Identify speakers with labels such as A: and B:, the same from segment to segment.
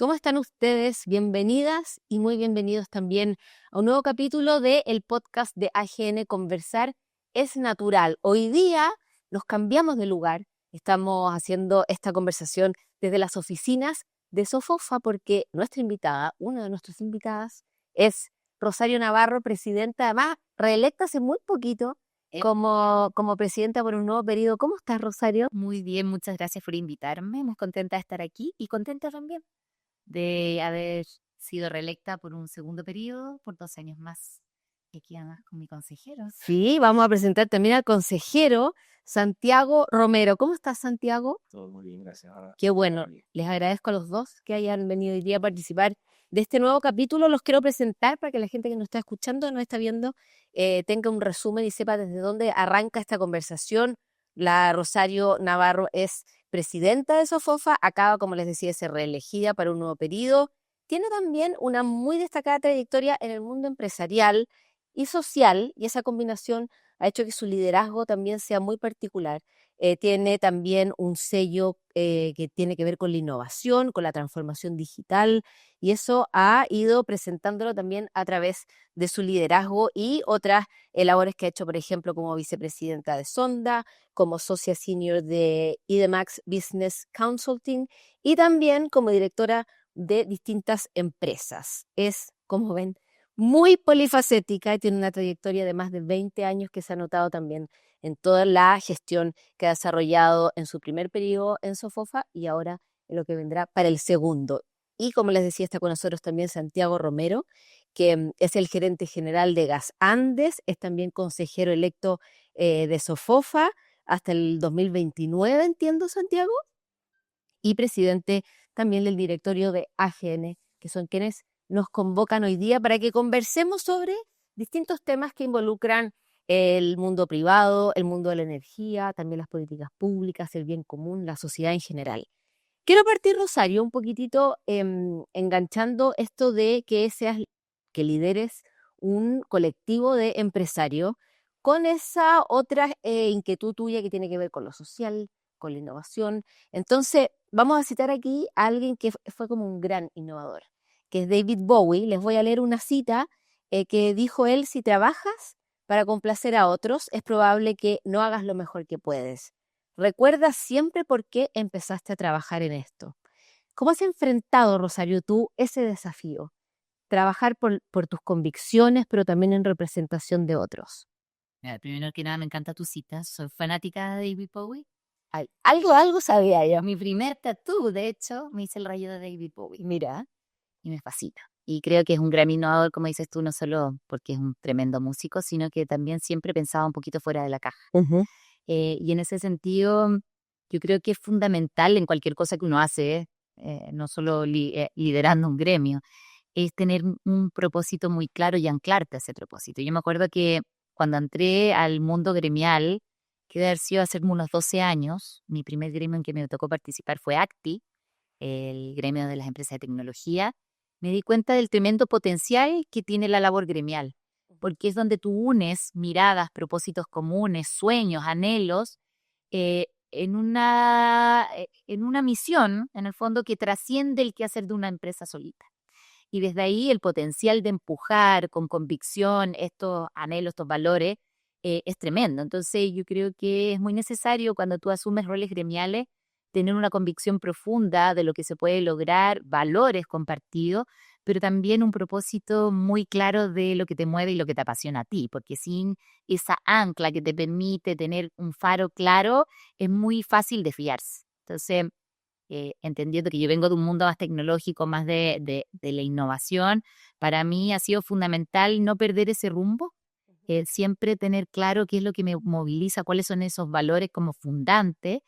A: ¿Cómo están ustedes? Bienvenidas y muy bienvenidos también a un nuevo capítulo de el podcast de AGN Conversar es Natural. Hoy día nos cambiamos de lugar. Estamos haciendo esta conversación desde las oficinas de Sofofa porque nuestra invitada, una de nuestras invitadas, es Rosario Navarro, presidenta, además reelecta hace muy poquito como presidenta por un nuevo periodo. ¿Cómo estás, Rosario?
B: Muy bien, muchas gracias por invitarme. Muy contenta de estar aquí y contenta también de haber sido reelecta por un segundo periodo, por 2 años más. Y aquí además con mi consejero.
A: Sí, vamos a presentar también al consejero Santiago Romero. ¿Cómo estás, Santiago?
C: Todo muy bien, gracias.
A: Qué bueno. Les agradezco a los dos que hayan venido hoy día a participar de este nuevo capítulo. Los quiero presentar para que la gente que nos está escuchando, nos está viendo, tenga un resumen y sepa desde dónde arranca esta conversación. La Rosario Navarro es presidenta de Sofofa, acaba, como les decía, de ser reelegida para un nuevo periodo. Tiene también una muy destacada trayectoria en el mundo empresarial y social, y esa combinación ha hecho que su liderazgo también sea muy particular. Tiene también un sello que tiene que ver con la innovación, con la transformación digital, y eso ha ido presentándolo también a través de su liderazgo y otras labores que ha hecho, por ejemplo, como vicepresidenta de Sonda, como socia senior de IDEMAX Business Consulting y también como directora de distintas empresas. Es, como ven, muy polifacética y tiene una trayectoria de más de 20 años que se ha notado también en toda la gestión que ha desarrollado en su primer periodo en Sofofa y ahora en lo que vendrá para el segundo. Y como les decía, está con nosotros también Santiago Romero, que es el gerente general de Gas Andes, es también consejero electo de Sofofa hasta el 2029, entiendo, Santiago, y presidente también del directorio de AGN, que son quienes nos convocan hoy día para que conversemos sobre distintos temas que involucran el mundo privado, el mundo de la energía, también las políticas públicas, el bien común, la sociedad en general. Quiero partir, Rosario, un poquitito enganchando esto de que lideres un colectivo de empresarios con esa otra inquietud tuya que tiene que ver con lo social, con la innovación. Entonces, vamos a citar aquí a alguien que fue como un gran innovador, que es David Bowie. Les voy a leer una cita que dijo él: si trabajas para complacer a otros, es probable que no hagas lo mejor que puedes. Recuerda siempre por qué empezaste a trabajar en esto. ¿Cómo has enfrentado, Rosario, tú ese desafío? Trabajar por tus convicciones, pero también en representación de otros.
B: Mira, primero que nada, me encanta tu cita. Soy fanática de David Bowie.
A: Algo sabía yo.
B: Mi primer tatú, de hecho, me hice el rayo de David Bowie
A: Mira.
B: y me fascina. Y creo que es un gran innovador, como dices tú, no solo porque es un tremendo músico, sino que también siempre pensaba un poquito fuera de la caja. Y en ese sentido, yo creo que es fundamental en cualquier cosa que uno hace, no solo liderando un gremio, es tener un propósito muy claro y anclarte a ese propósito. Yo me acuerdo que cuando entré al mundo gremial, que debe haber sido hace unos 12 años, mi primer gremio en que me tocó participar fue ACTI, el gremio de las empresas de tecnología. Me di cuenta del tremendo potencial que tiene la labor gremial, porque es donde tú unes miradas, propósitos comunes, sueños, anhelos, en una misión, en el fondo, que trasciende el quehacer de una empresa solita. Y desde ahí el potencial de empujar con convicción estos anhelos, estos valores, es tremendo. Entonces yo creo que es muy necesario cuando tú asumes roles gremiales tener una convicción profunda de lo que se puede lograr, valores compartidos, pero también un propósito muy claro de lo que te mueve y lo que te apasiona a ti, porque sin esa ancla que te permite tener un faro claro, es muy fácil desviarse. Entonces, entendiendo que yo vengo de un mundo más tecnológico, más de la innovación, para mí ha sido fundamental no perder ese rumbo, siempre tener claro qué es lo que me moviliza, cuáles son esos valores como fundantes.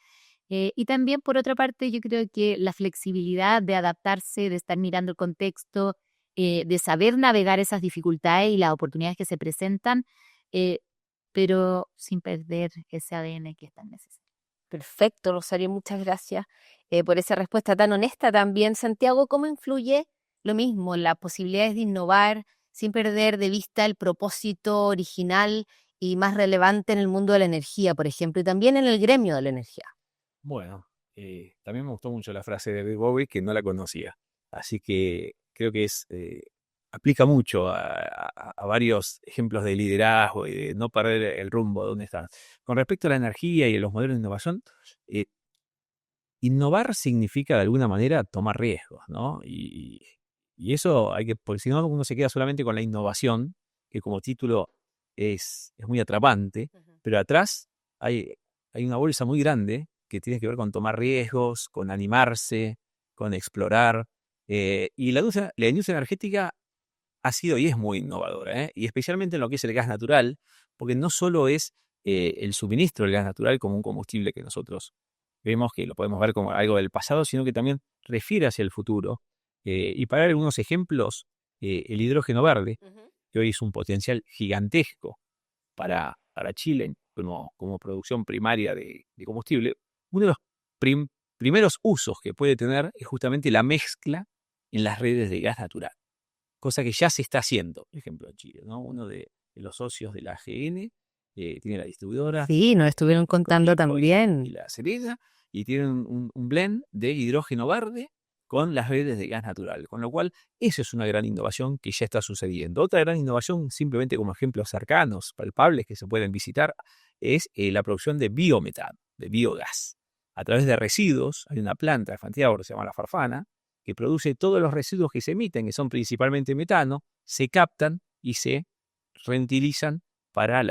B: Y también, por otra parte, yo creo que la flexibilidad de adaptarse, de estar mirando el contexto, de saber navegar esas dificultades y las oportunidades que se presentan, eh, pero sin perder ese ADN que es tan necesario.
A: Perfecto, Rosario, muchas gracias por esa respuesta tan honesta también. Santiago, ¿cómo influye lo mismo las posibilidades de innovar sin perder de vista el propósito original y más relevante en el mundo de la energía, por ejemplo, y también en el gremio de la energía?
C: Bueno, también me gustó mucho la frase de David Bowie, que no la conocía. Así que creo que aplica mucho a varios ejemplos de liderazgo y de no perder el rumbo de dónde estás. Con respecto a la energía y a los modelos de innovación, innovar significa de alguna manera tomar riesgos, ¿no? Y eso porque si no uno se queda solamente con la innovación, que como título es muy atrapante, pero atrás hay una bolsa muy grande que tiene que ver con tomar riesgos, con animarse, con explorar. Y la industria energética ha sido y es muy innovadora, ¿eh? Y especialmente en lo que es el gas natural, porque no solo es el suministro del gas natural como un combustible que nosotros vemos que lo podemos ver como algo del pasado, sino que también refiere hacia el futuro. Y para dar algunos ejemplos, el hidrógeno verde, que hoy es un potencial gigantesco para Chile como producción primaria de combustible, uno de los primeros usos que puede tener es justamente la mezcla en las redes de gas natural, cosa que ya se está haciendo, por ejemplo, en Chile, ¿no? Uno de los socios de la AGN tiene la distribuidora.
A: Sí, nos estuvieron contando
C: Y
A: también.
C: la cereza, y tienen un blend de hidrógeno verde con las redes de gas natural, con lo cual eso es una gran innovación que ya está sucediendo. Otra gran innovación, simplemente como ejemplos cercanos, palpables, que se pueden visitar, es la producción de biometano, de biogás. A través de residuos, hay una planta de Santiago que se llama La Farfana, que produce todos los residuos que se emiten, que son principalmente metano, se captan y se reutilizan para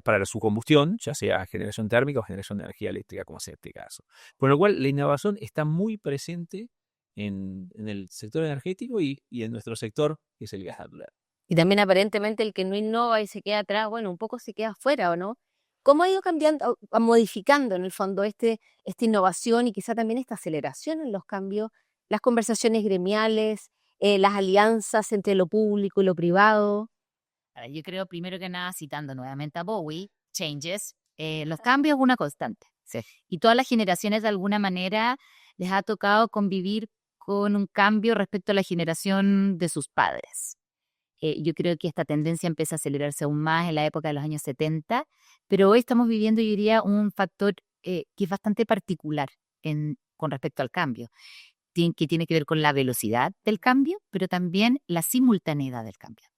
C: para su combustión, ya sea generación térmica o generación de energía eléctrica, como es este caso. Con lo cual, la innovación está muy presente en el sector energético y en nuestro sector, que es el gas natural.
A: Y también aparentemente el que no innova y se queda atrás, bueno, un poco se queda afuera, ¿o no? ¿Cómo ha ido cambiando, modificando en el fondo esta innovación y quizá también esta aceleración en los cambios, las conversaciones gremiales, las alianzas entre lo público y lo privado?
B: Yo creo, primero que nada, citando nuevamente a Bowie, changes, los cambios es una constante.
A: Sí.
B: Y todas las generaciones, de alguna manera, les ha tocado convivir con un cambio respecto a la generación de sus padres. Yo creo que esta tendencia empieza a acelerarse aún más en la época de los años 70, pero hoy estamos viviendo, yo diría, un factor que es bastante particular con respecto al cambio, que tiene que ver con la velocidad del cambio, pero también la simultaneidad del cambio.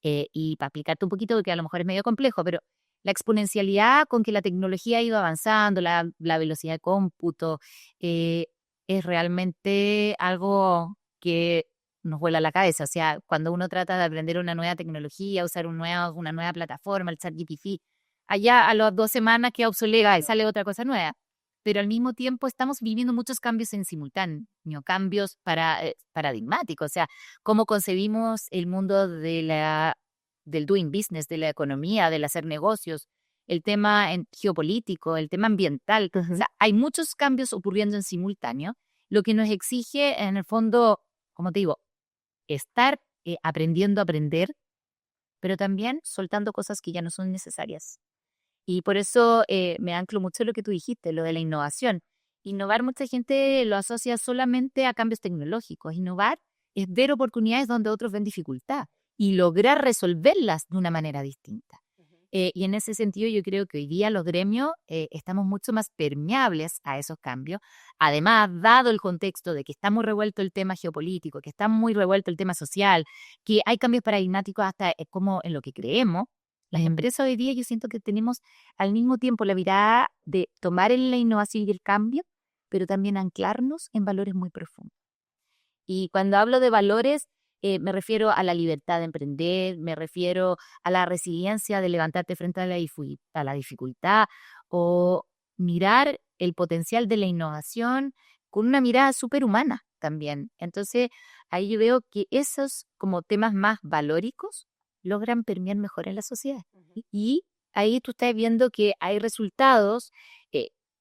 B: Y para explicarte un poquito, porque a lo mejor es medio complejo, pero la exponencialidad con que la tecnología ha ido avanzando, la velocidad de cómputo, es realmente algo que nos vuela la cabeza. O sea, cuando uno trata de aprender una nueva tecnología, usar una nueva plataforma, el ChatGPT, allá a las 2 semanas queda obsoleta y sale otra cosa nueva. Pero al mismo tiempo estamos viviendo muchos cambios en simultáneo, cambios paradigmáticos. O sea, cómo concebimos el mundo del doing business, de la economía, del hacer negocios, el tema geopolítico, el tema ambiental. O sea, hay muchos cambios ocurriendo en simultáneo, lo que nos exige, en el fondo, como te digo, estar aprendiendo a aprender, pero también soltando cosas que ya no son necesarias. Y por eso me anclo mucho en lo que tú dijiste, lo de la innovación. Innovar, mucha gente lo asocia solamente a cambios tecnológicos. Innovar es ver oportunidades donde otros ven dificultad y lograr resolverlas de una manera distinta. Y en ese sentido yo creo que hoy día los gremios estamos mucho más permeables a esos cambios. Además, dado el contexto de que está muy revuelto el tema geopolítico, que está muy revuelto el tema social, que hay cambios paradigmáticos hasta como en lo que creemos, las empresas hoy día yo siento que tenemos al mismo tiempo la mirada de tomar en la innovación y el cambio, pero también anclarnos en valores muy profundos. Y cuando hablo de valores, me refiero a la libertad de emprender, me refiero a la resiliencia de levantarte frente a la dificultad o mirar el potencial de la innovación con una mirada superhumana también. Entonces, ahí yo veo que esos como temas más valóricos logran permear mejor en la sociedad. Y ahí tú estás viendo que hay resultados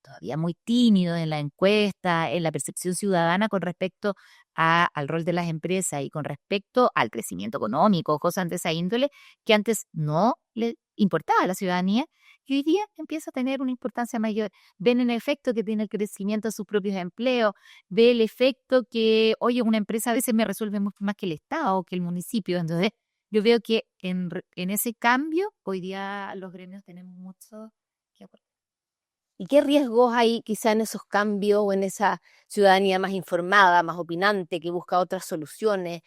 B: todavía muy tímidos en la encuesta, en la percepción ciudadana con respecto al rol de las empresas y con respecto al crecimiento económico, cosas de esa índole que antes no le importaba a la ciudadanía, y hoy día empieza a tener una importancia mayor. Ven el efecto que tiene el crecimiento de sus propios empleos, ve el efecto que, oye, una empresa a veces me resuelve mucho más que el Estado o que el municipio. Entonces, yo veo que en ese cambio, hoy día los gremios tenemos mucho que aportar.
A: ¿Y qué riesgos hay quizá en esos cambios o en esa ciudadanía más informada, más opinante, que busca otras soluciones?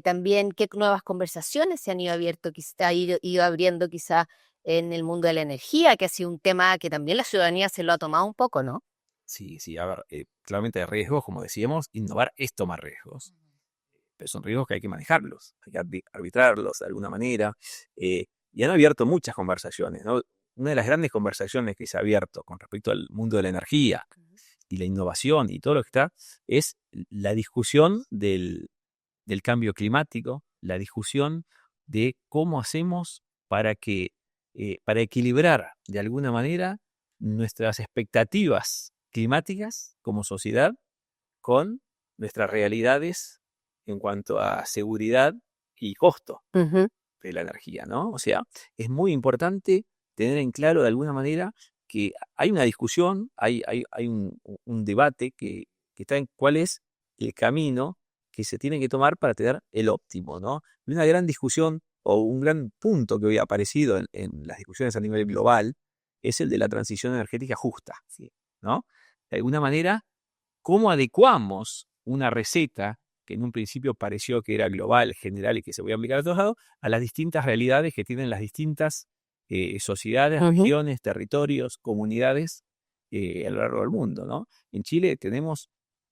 A: También, ¿qué nuevas conversaciones se han ido abriendo quizá en el mundo de la energía, que ha sido un tema que también la ciudadanía se lo ha tomado un poco, ¿no?
C: Sí, sí, a ver, claramente hay riesgos, como decíamos, innovar es tomar riesgos, pero son riesgos que hay que manejarlos, hay que arbitrarlos de alguna manera, y han abierto muchas conversaciones, ¿no? Una de las grandes conversaciones que se ha abierto con respecto al mundo de la energía y la innovación y todo lo que está, es la discusión del cambio climático, la discusión de cómo hacemos para para equilibrar de alguna manera nuestras expectativas climáticas como sociedad con nuestras realidades en cuanto a seguridad y costo
A: Ujú.
C: de la energía, ¿no? O sea, es muy importante tener en claro de alguna manera que hay una discusión, hay un debate que está en cuál es el camino que se tiene que tomar para tener el óptimo, ¿no? Y una gran discusión o un gran punto que hoy ha aparecido en las discusiones a nivel global es el de la transición energética justa, ¿sí? ¿No? De alguna manera, ¿cómo adecuamos una receta que en un principio pareció que era global, general y que se podía aplicar a todos lados, a las distintas realidades que tienen las distintas sociedades,
A: Ujú.
C: regiones, territorios, comunidades a lo largo del mundo, ¿no? En Chile tenemos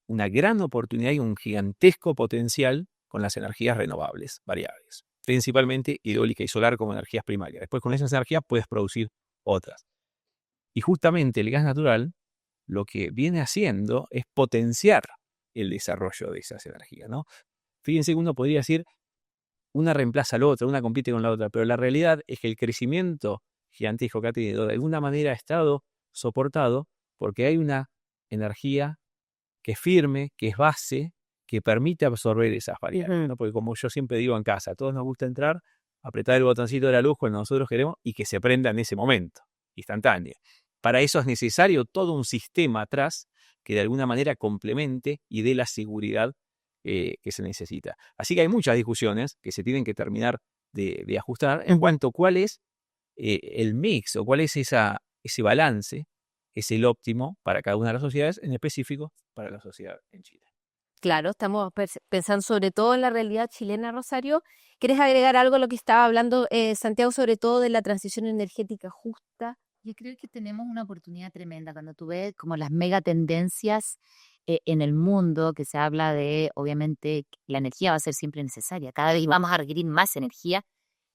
C: una gran oportunidad y un gigantesco potencial con las energías renovables variables, principalmente eólica y solar como energías primarias. Después con esas energías puedes producir otras. Y justamente el gas natural lo que viene haciendo es potenciar el desarrollo de esas energías, ¿no? Fíjense que uno podría decir, una reemplaza a la otra, una compite con la otra, pero la realidad es que el crecimiento gigantesco que ha tenido de alguna manera ha estado soportado porque hay una energía que es firme, que es base, que permite absorber esas variables,
A: Ujú.
C: ¿no? Porque como yo siempre digo en casa, a todos nos gusta entrar, apretar el botoncito de la luz cuando nosotros queremos y que se prenda en ese momento, instantáneo. Para eso es necesario todo un sistema atrás que de alguna manera complemente y dé la seguridad que se necesita. Así que hay muchas discusiones que se tienen que terminar de ajustar en cuanto a cuál es el mix o cuál es ese balance, es el óptimo para cada una de las sociedades, en específico para la sociedad en Chile.
A: Claro, estamos pensando sobre todo en la realidad chilena, Rosario. ¿Quieres agregar algo a lo que estaba hablando Santiago, sobre todo de la transición energética justa?
B: Yo creo que tenemos una oportunidad tremenda cuando tú ves como las mega tendencias en el mundo, que se habla de, obviamente, que la energía va a ser siempre necesaria, cada vez vamos a requerir más energía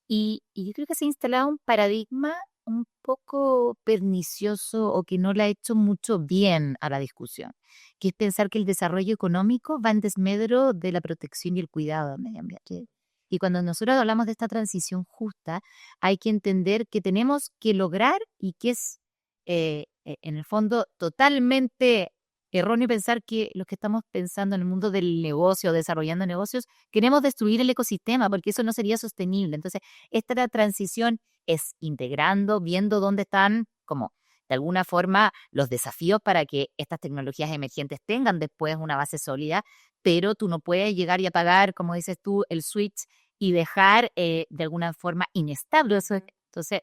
B: y yo creo que se ha instalado un paradigma un poco pernicioso o que no le ha hecho mucho bien a la discusión, que es pensar que el desarrollo económico va en desmedro de la protección y el cuidado del medio ambiente. Y cuando nosotros hablamos de esta transición justa, hay que entender que tenemos que lograr y que es, en el fondo, totalmente erróneo pensar que los que estamos pensando en el mundo del negocio, desarrollando negocios, queremos destruir el ecosistema porque eso no sería sostenible. Entonces, esta transición es integrando, viendo dónde están, como de alguna forma, los desafíos para que estas tecnologías emergentes tengan después una base sólida, pero tú no puedes llegar y apagar, como dices tú, el switch y dejar de alguna forma inestable. Entonces,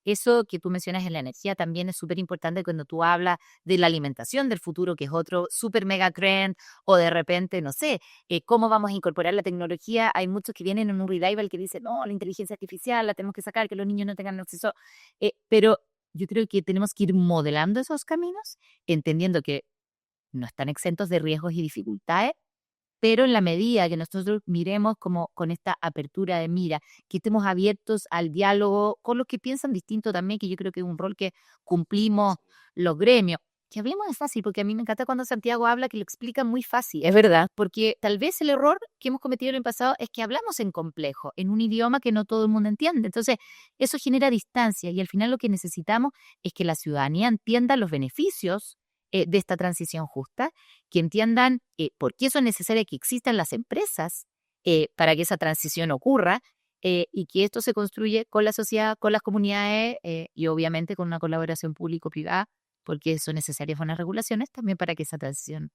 B: eso que tú mencionas en la energía también es súper importante cuando tú hablas de la alimentación del futuro, que es otro súper mega trend, o de repente, no sé, cómo vamos a incorporar la tecnología. Hay muchos que vienen en un revival que dicen, no, la inteligencia artificial la tenemos que sacar, que los niños no tengan acceso. Pero yo creo que tenemos que ir modelando esos caminos, entendiendo que no están exentos de riesgos y dificultades, pero en la medida que nosotros miremos como con esta apertura de mira, que estemos abiertos al diálogo con los que piensan distinto también, que yo creo que es un rol que cumplimos los gremios. Que hablemos es fácil, porque a mí me encanta cuando Santiago habla, que lo explica muy fácil.
A: Es verdad.
B: Porque tal vez el error que hemos cometido en el pasado es que hablamos en complejo, en un idioma que no todo el mundo entiende. Entonces, eso genera distancia y al final lo que necesitamos es que la ciudadanía entienda los beneficios de esta transición justa, que entiendan por qué eso es necesario que existan las empresas para que esa transición ocurra y que esto se construye con la sociedad, con las comunidades y obviamente con una colaboración público-privada, porque son necesarias buenas regulaciones también para que esa transición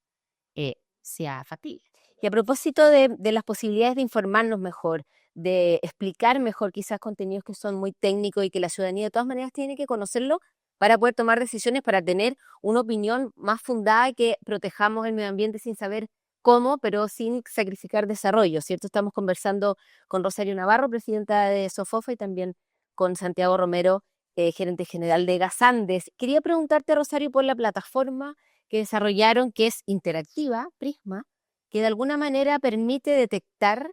B: sea factible.
A: Y a propósito de las posibilidades de informarnos mejor, de explicar mejor quizás contenidos que son muy técnicos y que la ciudadanía de todas maneras tiene que conocerlo, para poder tomar decisiones, para tener una opinión más fundada, que protejamos el medio ambiente sin saber cómo, pero sin sacrificar desarrollo, ¿cierto? Estamos conversando con Rosario Navarro, presidenta de Sofofa, y también con Santiago Romero, gerente general de Gasandes. Quería preguntarte, Rosario, por la plataforma que desarrollaron, que es interactiva, Prisma, que de alguna manera permite detectar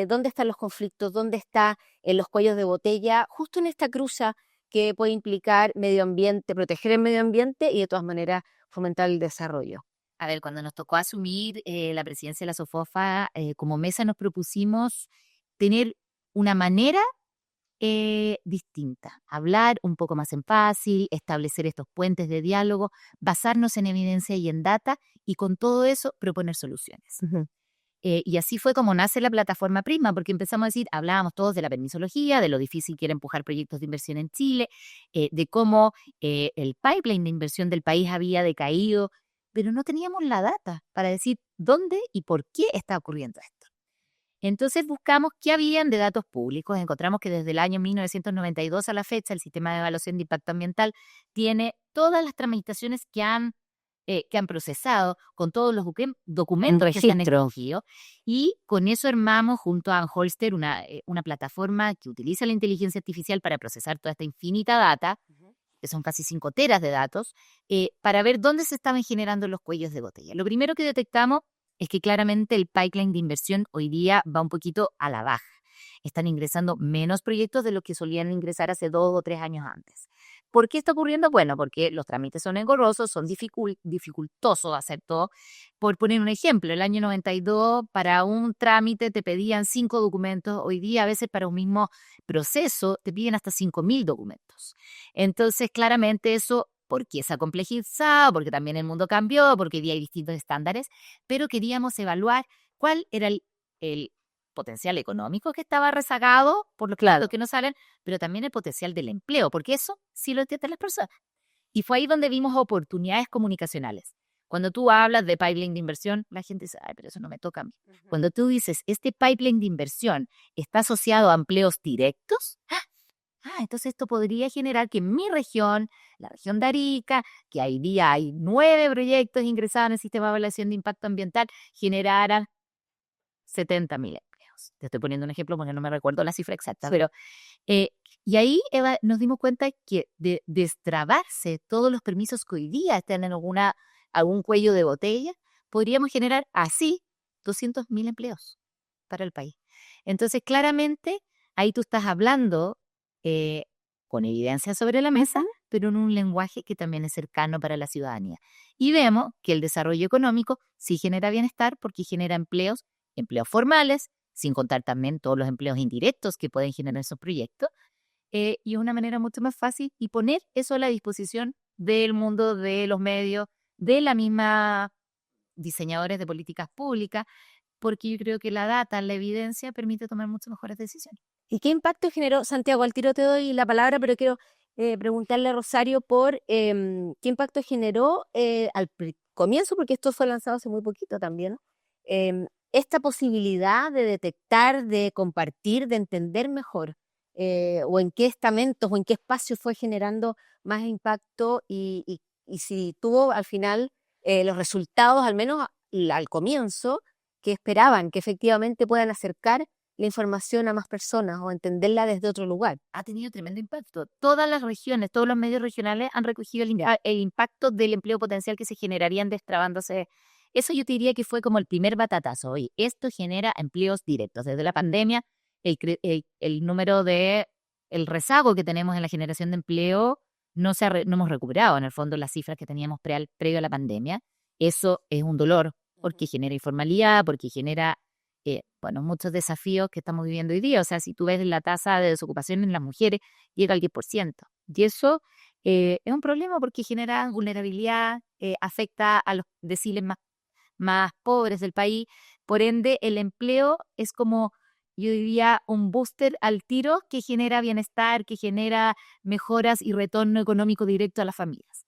A: dónde están los conflictos, dónde están los cuellos de botella, justo en esta cruza que puede implicar medio ambiente, proteger el medio ambiente y de todas maneras fomentar el desarrollo.
B: A ver, cuando nos tocó asumir la presidencia de la SOFOFA, como mesa nos propusimos tener una manera distinta, hablar un poco más en fácil, establecer estos puentes de diálogo, basarnos en evidencia y en data, y con todo eso proponer soluciones.
A: Uh-huh.
B: Y así fue como nace la plataforma Prisma, porque empezamos a decir, hablábamos todos de la permisología, de lo difícil que era empujar proyectos de inversión en Chile, de cómo el pipeline de inversión del país había decaído, pero no teníamos la data para decir dónde y por qué está ocurriendo esto. Entonces buscamos qué habían de datos públicos. Encontramos que desde el año 1992 a la fecha el sistema de evaluación de impacto ambiental tiene todas las tramitaciones que han procesado, con todos los documentos que se han exigido, y con eso armamos junto a Anholster una plataforma que utiliza la inteligencia artificial para procesar toda esta infinita data, que son casi 5 teras de datos, para ver dónde se estaban generando los cuellos de botella. Lo primero que detectamos es que claramente el pipeline de inversión hoy día va un poquito a la baja. Están ingresando menos proyectos de los que solían ingresar hace 2 o 3 años antes. ¿Por qué está ocurriendo? Bueno, porque los trámites son engorrosos, son dificultosos hacer todo. Por poner un ejemplo, el año 92 para un trámite te pedían 5 documentos. Hoy día a veces para un mismo proceso te piden hasta 5.000 documentos. Entonces, claramente eso, porque se ha complejizado, porque también el mundo cambió, porque hoy día hay distintos estándares, pero queríamos evaluar cuál era el potencial económico que estaba rezagado por lo que no salen, pero también el potencial del empleo, porque eso sí lo entienden las personas. Y fue ahí donde vimos oportunidades comunicacionales. Cuando tú hablas de pipeline de inversión, la gente dice, ay, pero eso no me toca a mí. Uh-huh. Cuando tú dices, este pipeline de inversión está asociado a empleos directos, entonces esto podría generar que en mi región, la región de Arica, que hoy día hay 9 proyectos ingresados en el sistema de evaluación de impacto ambiental, generaran 70.000 empleos. Te estoy poniendo un ejemplo porque no me recuerdo la cifra exacta, sí. Pero y ahí, Eva, nos dimos cuenta que de destrabarse todos los permisos que hoy día están en algún cuello de botella, podríamos generar así 200.000 empleos para el país. Entonces, claramente, ahí tú estás hablando con evidencia sobre la mesa, pero en un lenguaje que también es cercano para la ciudadanía. Y vemos que el desarrollo económico sí genera bienestar porque genera empleos formales, sin contar también todos los empleos indirectos que pueden generar esos proyectos, y es una manera mucho más fácil y poner eso a la disposición del mundo de los medios, de la misma diseñadores de políticas públicas, porque yo creo que la data, la evidencia permite tomar mucho mejores decisiones.
A: ¿Y qué impacto generó, Santiago? Al tiro te doy la palabra, pero quiero preguntarle a Rosario por qué impacto generó al comienzo, porque esto fue lanzado hace muy poquito también, esta posibilidad de detectar, de compartir, de entender mejor, o en qué estamentos o en qué espacios fue generando más impacto y si tuvo al final los resultados, al menos al comienzo, que esperaban, que efectivamente puedan acercar la información a más personas o entenderla desde otro lugar.
B: Ha tenido tremendo impacto. Todas las regiones, todos los medios regionales han recogido el impacto del empleo potencial que se generarían destrabándose. Eso yo te diría que fue como el primer batatazo. Oye, esto genera empleos directos. Desde la pandemia, el número el rezago que tenemos en la generación de empleo no hemos recuperado. En el fondo, las cifras que teníamos previo a la pandemia. Eso es un dolor porque genera informalidad, porque genera muchos desafíos que estamos viviendo hoy día. O sea, si tú ves la tasa de desocupación en las mujeres, llega al 10%. Y eso es un problema porque genera vulnerabilidad, afecta a los deciles más pobres del país. Por ende, el empleo es como, yo diría, un booster al tiro que genera bienestar, que genera mejoras y retorno económico directo a las familias.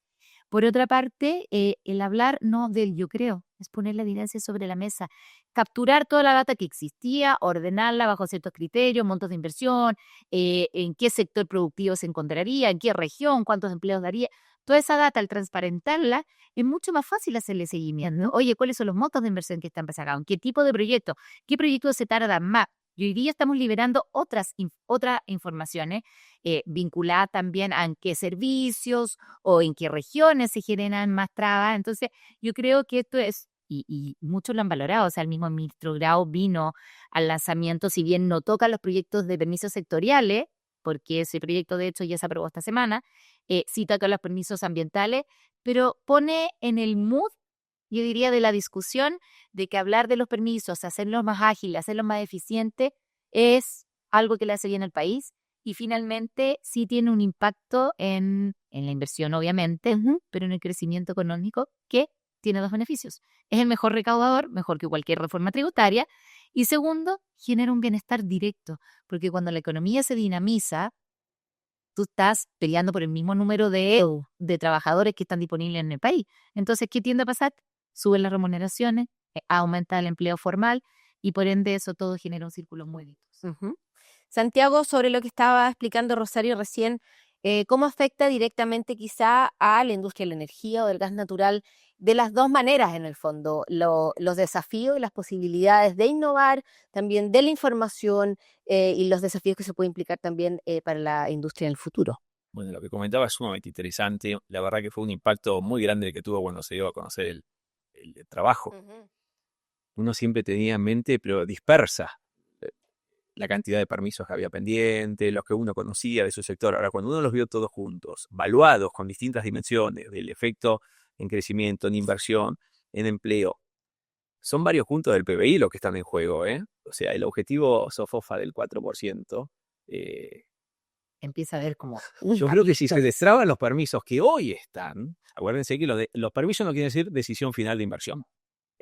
B: Por otra parte, el hablar no del yo creo, es poner la evidencia sobre la mesa, capturar toda la data que existía, ordenarla bajo ciertos criterios, montos de inversión, en qué sector productivo se encontraría, en qué región, cuántos empleos daría. Toda esa data, al transparentarla, es mucho más fácil hacerle seguimiento. Oye, ¿cuáles son los montos de inversión que están sacados? ¿En qué tipo de proyecto? ¿Qué proyectos se tardan más? Y hoy día estamos liberando otras informaciones vinculadas también a en qué servicios o en qué regiones se generan más trabas. Entonces, yo creo que esto es, y muchos lo han valorado, o sea, el mismo ministro Grau vino al lanzamiento, si bien no toca los proyectos de permisos sectoriales, porque ese proyecto de hecho ya se aprobó esta semana, sí toca los permisos ambientales, pero pone en el mood, yo diría, de la discusión de que hablar de los permisos, hacerlos más ágiles, hacerlos más eficientes, es algo que le hace bien al país y finalmente sí tiene un impacto en la inversión, obviamente, pero en el crecimiento económico, que tiene dos beneficios. Es el mejor recaudador, mejor que cualquier reforma tributaria, y segundo, genera un bienestar directo, porque cuando la economía se dinamiza, tú estás peleando por el mismo número de trabajadores que están disponibles en el país. Entonces, ¿qué tiende a pasar? Suben las remuneraciones, aumenta el empleo formal y por ende eso todo genera un círculo muy virtuoso.
A: Ujú. Santiago, sobre lo que estaba explicando Rosario recién, ¿cómo afecta directamente quizá a la industria de la energía o del gas natural? De las dos maneras, en el fondo, los desafíos y las posibilidades de innovar, también de la información y los desafíos que se puede implicar también para la industria en el futuro.
C: Bueno, lo que comentaba es sumamente interesante. La verdad que fue un impacto muy grande el que tuvo cuando se dio a conocer el trabajo. Uno siempre tenía en mente, pero dispersa, la cantidad de permisos que había pendiente, los que uno conocía de su sector. Ahora, cuando uno los vio todos juntos, valuados con distintas dimensiones del efecto en crecimiento, en inversión, en empleo, son varios puntos del PBI los que están en juego, ¿eh? O sea, el objetivo SOFOFA del 4%.
B: Empieza a ver como
C: Yo creo que si se destraban los permisos que hoy están, acuérdense que los permisos no quieren decir decisión final de inversión.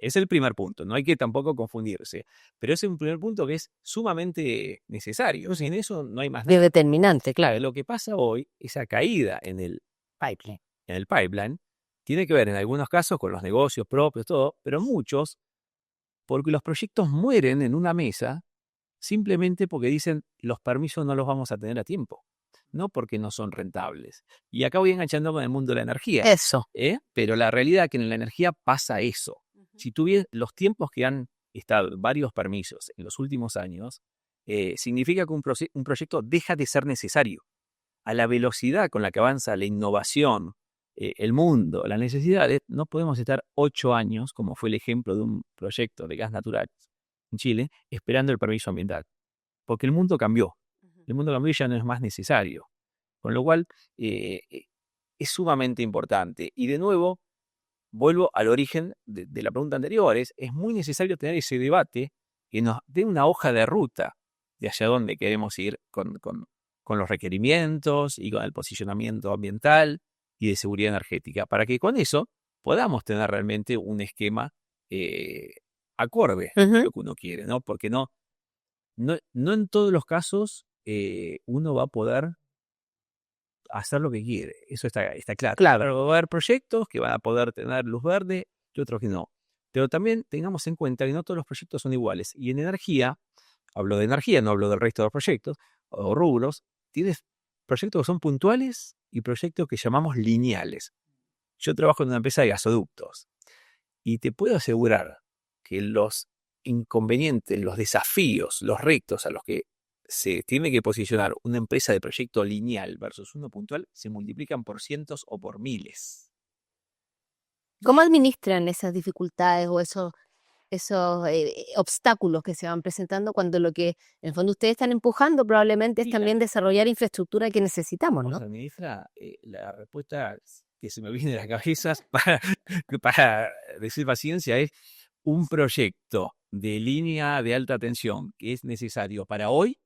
C: Es el primer punto, no hay que tampoco confundirse. Pero es un primer punto que es sumamente necesario. Sin eso no hay más
A: De
C: nada.
A: determinante, claro.
C: Lo que pasa hoy, esa caída en el pipeline, tiene que ver en algunos casos con los negocios propios, todo, pero muchos, porque los proyectos mueren en una mesa simplemente porque dicen los permisos no los vamos a tener a tiempo, no porque no son rentables. Y acá voy enganchando con el mundo de la energía.
A: Eso.
C: Pero la realidad es que en la energía pasa eso. Si tú ves los tiempos que han estado varios permisos en los últimos años, significa que un proyecto deja de ser necesario. A la velocidad con la que avanza la innovación, el mundo, las necesidades, no podemos estar 8 años, como fue el ejemplo de un proyecto de gas natural en Chile, esperando el permiso ambiental. Porque el mundo cambió. El mundo cambió y ya no es más necesario. Con lo cual, es sumamente importante. Y de nuevo, vuelvo al origen de la pregunta anterior. Es muy necesario tener ese debate que nos dé una hoja de ruta de hacia dónde queremos ir con los requerimientos y con el posicionamiento ambiental y de seguridad energética, para que con eso podamos tener realmente un esquema acorde a lo que uno quiere, ¿no? Porque no en todos los casos uno va a poder hacer lo que quiere. Eso está claro.
A: Claro.
C: Va a haber proyectos que van a poder tener luz verde y otros que no. Pero también tengamos en cuenta que no todos los proyectos son iguales. Y en energía, hablo de energía, no hablo del resto de los proyectos o rubros, tienes proyectos que son puntuales y proyectos que llamamos lineales. Yo trabajo en una empresa de gasoductos y te puedo asegurar que los inconvenientes, los desafíos, los retos a los que se tiene que posicionar una empresa de proyecto lineal versus uno puntual se multiplican por cientos o por miles.
A: ¿Cómo administran esas dificultades o esos obstáculos que se van presentando cuando lo que en el fondo ustedes están empujando probablemente es también desarrollar infraestructura que necesitamos,
C: ¿Cómo
A: ¿no?
C: se administra? La respuesta que se me viene de las cabezas para decir paciencia es un proyecto de línea de alta tensión que es necesario para hoy.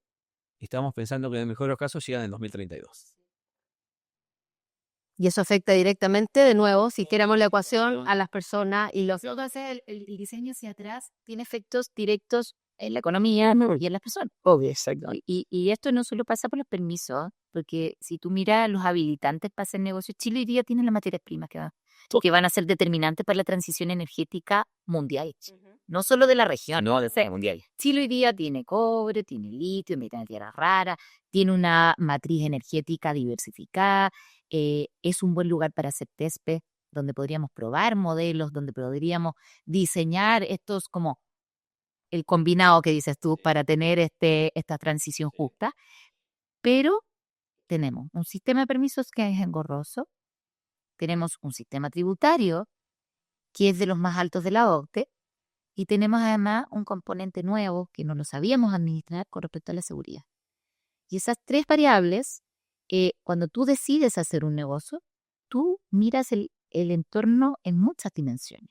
C: Estamos pensando que en el mejor de los casos llegan en 2032.
A: Y eso afecta directamente, de nuevo, si queremos la ecuación, a las personas y los...
B: El diseño hacia atrás tiene efectos directos en la economía y en las personas.
C: Obvio, exacto.
B: Y esto no solo pasa por los permisos, porque si tú miras los habilitantes para hacer negocios, Chile hoy día tiene las materias primas que van a ser determinantes para la transición energética mundial. No solo de la región, no, mundial. Chile hoy día tiene cobre, tiene litio, tiene tierra rara, tiene una matriz energética diversificada, es un buen lugar para hacer test, donde podríamos probar modelos, donde podríamos diseñar estos como el combinado que dices tú para tener esta transición justa, pero tenemos un sistema de permisos que es engorroso, tenemos un sistema tributario que es de los más altos de la OCDE y tenemos además un componente nuevo que no lo sabíamos administrar con respecto a la seguridad. Y esas tres variables, cuando tú decides hacer un negocio, tú miras el entorno en muchas dimensiones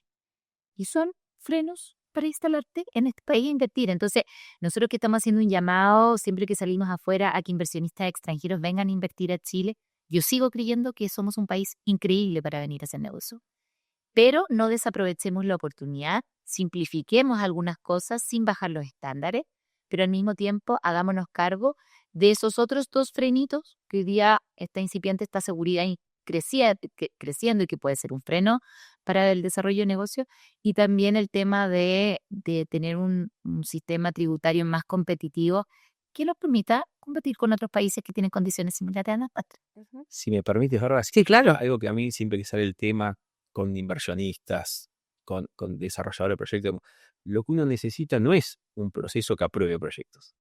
B: y son frenos para instalarte en este país e invertir. Entonces, nosotros que estamos haciendo un llamado siempre que salimos afuera a que inversionistas extranjeros vengan a invertir a Chile, yo sigo creyendo que somos un país increíble para venir a hacer negocio. Pero no desaprovechemos la oportunidad, simplifiquemos algunas cosas sin bajar los estándares, pero al mismo tiempo hagámonos cargo de esos otros dos frenitos que hoy día está incipiente esta seguridad creciendo y que puede ser un freno para el desarrollo de negocios, y también el tema de tener un sistema tributario más competitivo que nos permita competir con otros países que tienen condiciones similares a las nuestras.
C: Si me permites, Bárbara,
B: Sí, claro.
C: algo que a mí siempre que sale el tema con inversionistas, con desarrolladores de proyectos, lo que uno necesita no es un proceso que apruebe proyectos.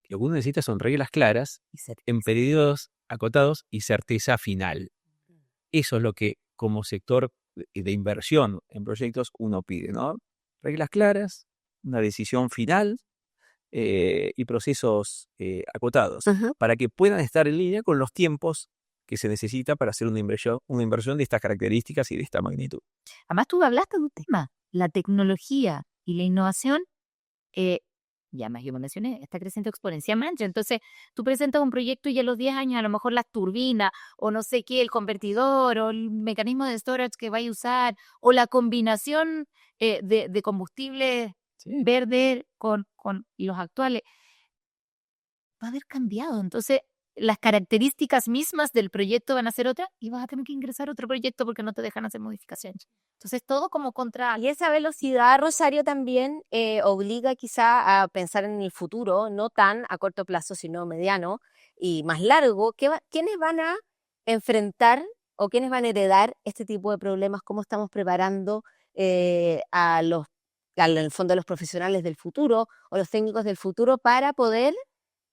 C: Lo que uno necesita son reglas claras, en periodos acotados y certeza final. Eso es lo que como sector de inversión en proyectos uno pide, ¿no? Reglas claras, una decisión final y procesos acotados para que puedan estar en línea con los tiempos que se necesita para hacer una inversión de estas características y de esta magnitud.
B: Además, tú hablaste de un tema, la tecnología y la innovación, ya más yo me mencioné, está creciendo exponencialmente. Entonces, tú presentas un proyecto y a los 10 años a lo mejor las turbinas o no sé qué, el convertidor o el mecanismo de storage que vaya a usar o la combinación de combustible verde con los actuales va a haber cambiado. Entonces, las características mismas del proyecto van a ser otras y vas a tener que ingresar a otro proyecto porque no te dejan hacer modificaciones. Entonces, todo como contra...
A: Y esa velocidad, Rosario, también obliga quizá a pensar en el futuro, no tan a corto plazo, sino mediano y más largo. ¿Quiénes van a enfrentar o quiénes van a heredar este tipo de problemas? ¿Cómo estamos preparando en el fondo, a los profesionales del futuro o los técnicos del futuro para poder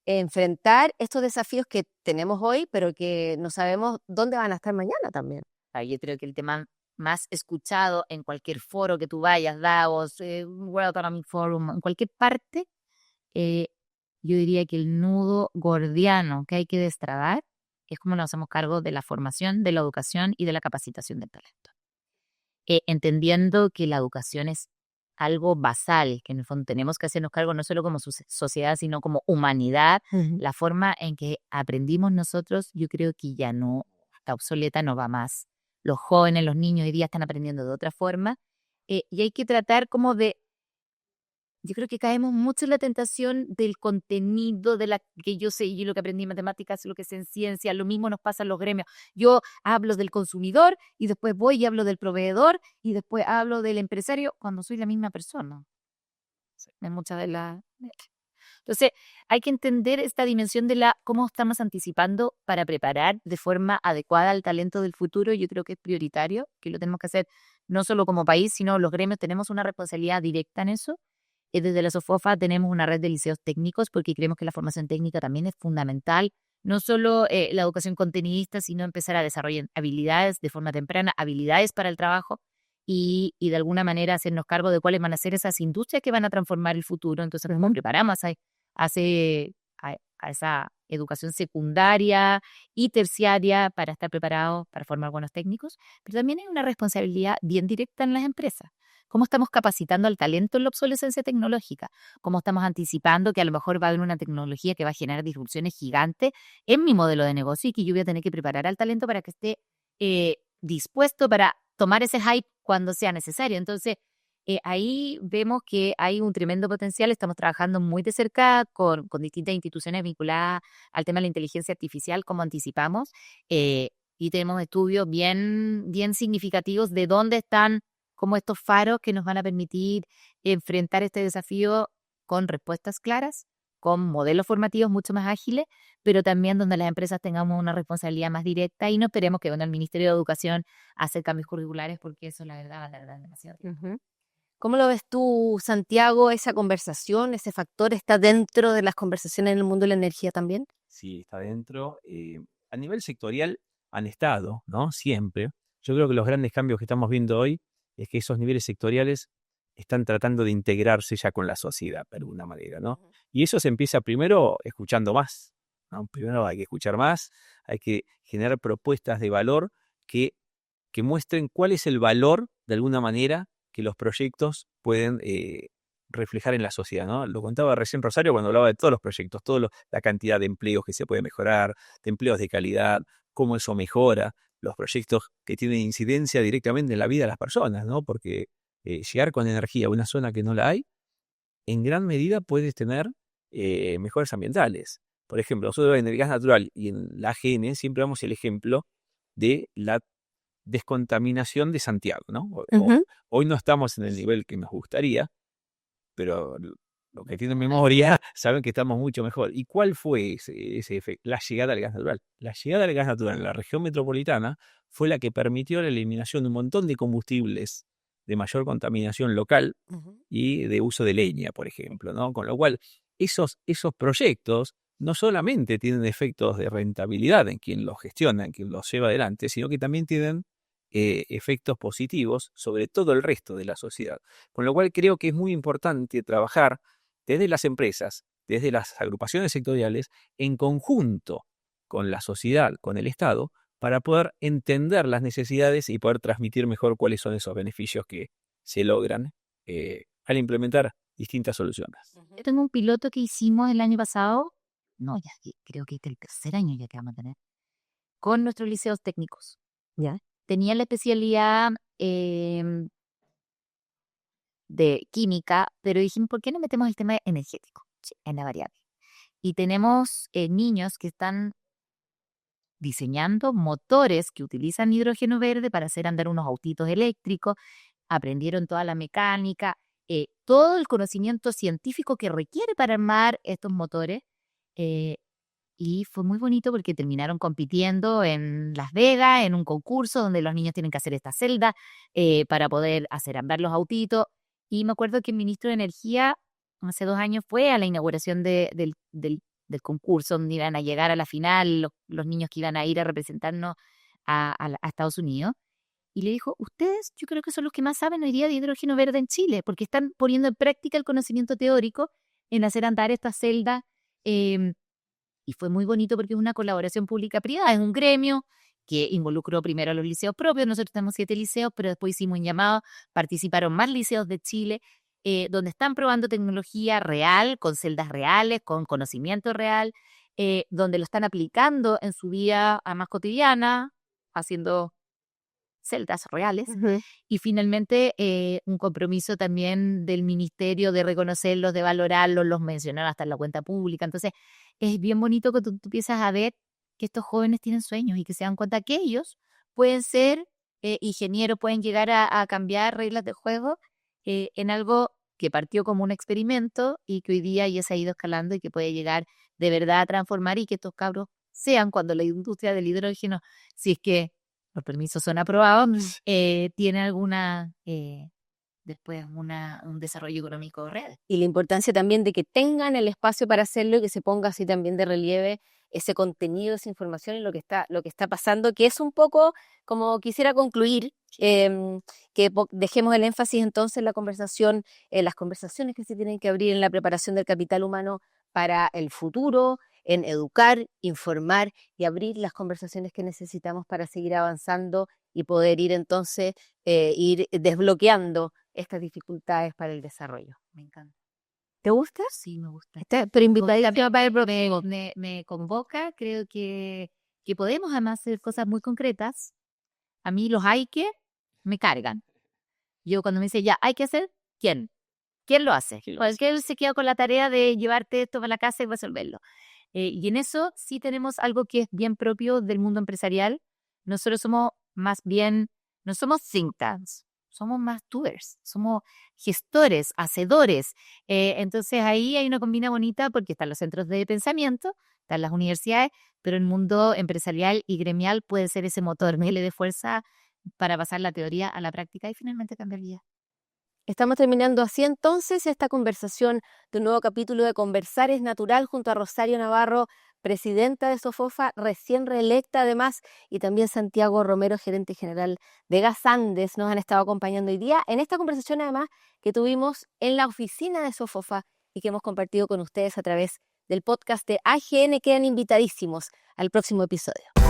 A: enfrentar estos desafíos que tenemos hoy, pero que no sabemos dónde van a estar mañana también?
B: Yo creo que el tema más escuchado en cualquier foro que tú vayas, Davos, World Economic Forum, en cualquier parte, yo diría que el nudo gordiano que hay que destrabar es cómo nos hacemos cargo de la formación, de la educación y de la capacitación del talento. Entendiendo que la educación es algo basal, que en el fondo tenemos que hacernos cargo no solo como sociedad, sino como humanidad. La forma en que aprendimos nosotros, yo creo que ya no, está obsoleta, no va más. Los jóvenes, los niños hoy día están aprendiendo de otra forma y hay que tratar como de... Yo creo que caemos mucho en la tentación del contenido, de la que yo sé, yo lo que aprendí en matemáticas, lo que sé en ciencia, lo mismo nos pasa en los gremios. Yo hablo del consumidor y después voy y hablo del proveedor y después hablo del empresario cuando soy la misma persona. En muchas de las... Entonces, hay que entender esta dimensión de cómo estamos anticipando para preparar de forma adecuada al talento del futuro. Yo creo que es prioritario, que lo tenemos que hacer no solo como país, sino los gremios tenemos una responsabilidad directa en eso. Desde la SOFOFA tenemos una red de liceos técnicos porque creemos que la formación técnica también es fundamental, no solo la educación contenidista, sino empezar a desarrollar habilidades de forma temprana, habilidades para el trabajo y de alguna manera hacernos cargo de cuáles van a ser esas industrias que van a transformar el futuro. Entonces nos preparamos a esa educación secundaria y terciaria para estar preparados para formar buenos técnicos, pero también hay una responsabilidad bien directa en las empresas. ¿Cómo estamos capacitando al talento en la obsolescencia tecnológica? ¿Cómo estamos anticipando que a lo mejor va a haber una tecnología que va a generar disrupciones gigantes en mi modelo de negocio y que yo voy a tener que preparar al talento para que esté dispuesto para tomar ese hype cuando sea necesario? Entonces, ahí vemos que hay un tremendo potencial. Estamos trabajando muy de cerca con distintas instituciones vinculadas al tema de la inteligencia artificial, como anticipamos, y tenemos estudios bien significativos de dónde están como estos faros que nos van a permitir enfrentar este desafío con respuestas claras, con modelos formativos mucho más ágiles, pero también donde las empresas tengamos una responsabilidad más directa y no esperemos que venga el Ministerio de Educación a hacer cambios curriculares, porque eso la verdad va a tardar demasiado tiempo.
A: Ujú. ¿Cómo lo ves tú, Santiago, esa conversación, ese factor está dentro de las conversaciones en el mundo de la energía también?
C: Sí, está dentro. A nivel sectorial han estado, ¿no? Siempre. Yo creo que los grandes cambios que estamos viendo hoy es que esos niveles sectoriales están tratando de integrarse ya con la sociedad, de alguna manera, ¿no?
A: Ujú.
C: Y eso se empieza primero escuchando más, ¿no? Primero hay que escuchar más, hay que generar propuestas de valor que muestren cuál es el valor, de alguna manera, que los proyectos pueden reflejar en la sociedad, ¿no? Lo contaba recién Rosario cuando hablaba de todos los proyectos, la cantidad de empleos que se puede mejorar, de empleos de calidad, cómo eso mejora, los proyectos que tienen incidencia directamente en la vida de las personas, ¿no? Porque llegar con energía a una zona que no la hay, en gran medida puedes tener mejoras ambientales. Por ejemplo, nosotros en el gas natural y en la AGN siempre damos el ejemplo de la descontaminación de Santiago, ¿no?
A: Ujú.
C: Hoy no estamos en el nivel que nos gustaría, pero los que tienen memoria saben que estamos mucho mejor. ¿Y cuál fue ese efecto? La llegada al gas natural. La llegada al gas natural en la región metropolitana fue la que permitió la eliminación de un montón de combustibles de mayor contaminación local
A: Ujú.
C: y de uso de leña, por ejemplo, ¿no? Con lo cual, esos proyectos no solamente tienen efectos de rentabilidad en quien los gestiona, en quien los lleva adelante, sino que también tienen efectos positivos sobre todo el resto de la sociedad. Con lo cual creo que es muy importante trabajar desde las empresas, desde las agrupaciones sectoriales, en conjunto con la sociedad, con el Estado, para poder entender las necesidades y poder transmitir mejor cuáles son esos beneficios que se logran al implementar distintas soluciones.
B: Yo tengo un piloto que hicimos el año pasado, no, ya creo que este es el tercer año ya que vamos a tener, con nuestros liceos técnicos.
A: Ya.
B: Tenía la especialidad de química, pero dijimos, ¿por qué no metemos el tema energético en la variable? Y tenemos niños que están diseñando motores que utilizan hidrógeno verde para hacer andar unos autitos eléctricos, aprendieron toda la mecánica, todo el conocimiento científico que requiere para armar estos motores. Y fue muy bonito porque terminaron compitiendo en Las Vegas, en un concurso donde los niños tienen que hacer esta celda para poder hacer andar los autitos. Y me acuerdo que el ministro de Energía hace 2 años fue a la inauguración del concurso, donde iban a llegar a la final los niños que iban a ir a representarnos a Estados Unidos. Y le dijo, ustedes yo creo que son los que más saben hoy día de hidrógeno verde en Chile, porque están poniendo en práctica el conocimiento teórico en hacer andar estas celdas. Y fue muy bonito porque es una colaboración pública-privada, es un gremio que involucró primero a los liceos propios. Nosotros tenemos 7 liceos, pero después hicimos un llamado, participaron más liceos de Chile, donde están probando tecnología real, con celdas reales, con conocimiento real, donde lo están aplicando en su vida más cotidiana, haciendo celdas reales.
A: Ujú.
B: Y finalmente un compromiso también del ministerio de reconocerlos, de valorarlos, los mencionar hasta en la cuenta pública. Entonces es bien bonito que tú empiezas a ver que estos jóvenes tienen sueños y que se dan cuenta que ellos pueden ser ingenieros, pueden llegar a cambiar reglas de juego en algo que partió como un experimento y que hoy día ya se ha ido escalando y que puede llegar de verdad a transformar, y que estos cabros sean, cuando la industria del hidrógeno, si es que los permisos son aprobados, tiene alguna, después un desarrollo económico real.
A: Y la importancia también de que tengan el espacio para hacerlo y que se ponga así también de relieve ese contenido, esa información y lo que está pasando, que es un poco como quisiera concluir, dejemos el énfasis entonces en la conversación, en las conversaciones que se tienen que abrir en la preparación del capital humano para el futuro, en educar, informar y abrir las conversaciones que necesitamos para seguir avanzando y poder ir entonces, ir desbloqueando estas dificultades para el desarrollo.
B: Me encanta.
A: ¿Te gusta?
B: Sí, me gusta.
A: Pero invitadísima para el próximo.
B: Me convoca, creo que podemos además hacer cosas muy concretas. A mí los hay que me cargan. Yo cuando me dice ya hay que hacer, ¿Quién? ¿Quién lo hace?
C: ¿Quién lo
B: Pues
C: hace?
B: que él se queda con la tarea de llevarte esto a la casa y resolverlo. Y en eso sí tenemos algo que es bien propio del mundo empresarial. Nosotros somos más bien, no somos think tanks, somos más doers, somos gestores, hacedores. Entonces ahí hay una combina bonita porque están los centros de pensamiento, están las universidades, pero el mundo empresarial y gremial puede ser ese motor, le dé fuerza para pasar la teoría a la práctica y finalmente cambiar vida.
A: Estamos terminando así entonces esta conversación de un nuevo capítulo de Conversar es Natural junto a Rosario Navarro, presidenta de Sofofa, recién reelecta además, y también Santiago Romero, gerente general de Gas Andes, nos han estado acompañando hoy día en esta conversación además que tuvimos en la oficina de Sofofa y que hemos compartido con ustedes a través del podcast de AGN. Quedan invitadísimos al próximo episodio.